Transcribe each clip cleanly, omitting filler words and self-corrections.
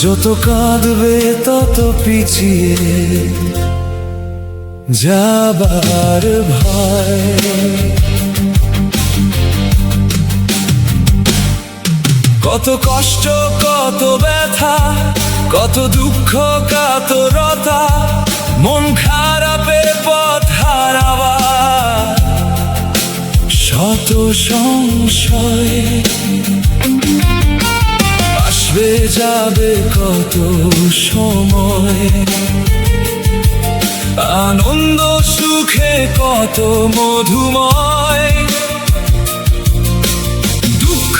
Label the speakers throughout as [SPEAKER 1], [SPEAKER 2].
[SPEAKER 1] যত কাঁদবে তত পিছিয়ে যাবার ভয়। কত কষ্ট, কত ব্যথা, কত দুঃখ, কাতরতা, মন খারাপের পথ হারাবা, শত সংশয়। আসবে যাবে কত সময়, আনন্দ সুখে কত মধুময়। দুঃখ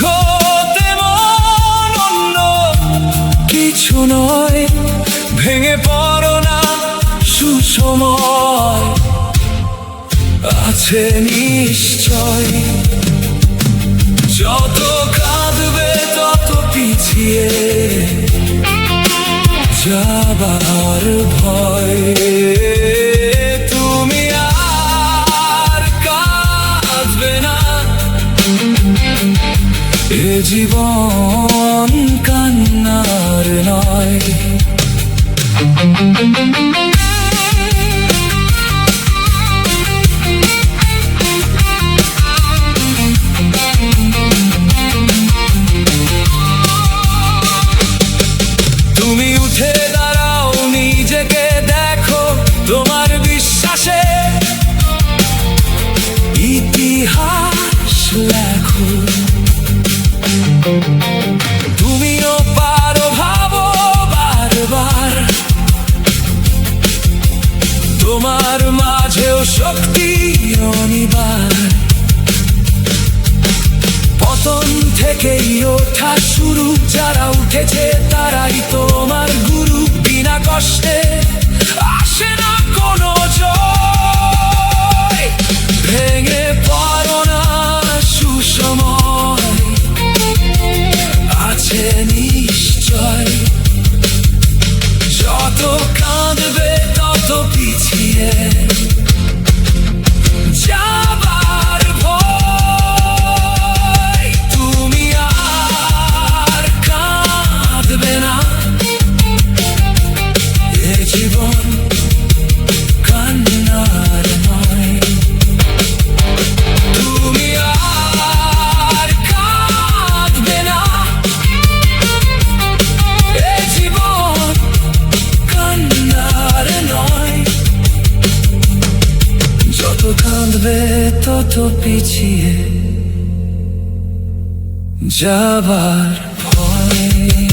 [SPEAKER 1] তেমন অন্য কিছু নয়, ভেঙে পড়ো না সুসময় আছে নিশ্চয়। যত কাঁদবে তত পিছিয়ে যাবার ভয়। তুমি আর কাঁদবে না, এ জীবন কান্নার নয়। তুমি উঠে দাঁড়াও, নিজেকে দেখো, তোমার বিশ্বাসে ইতিহাস লেখো। তুমিও পারো, ভাবো বারবার, তোমার মাঝেও শক্তি অনিবার। পতন থেকেই ওঠা শুরু, যারা উঠেছে তারাই তোমার গুরু। বিনা কষ্টে আসে না কোনো জয়, ভেঙে পড়ো না সুসময় আছে নিশ্চয়। যত কাঁদবে তত পিছিয়ে যাবার ভয়। তুমি আর কাঁদবে না, এ জীবন কান্নার নয়। তুমি আর কাঁদবে না, এ জীবন কান্নার নয়। যত কাঁদবে তত পিছিয়ে যাবার ভয়।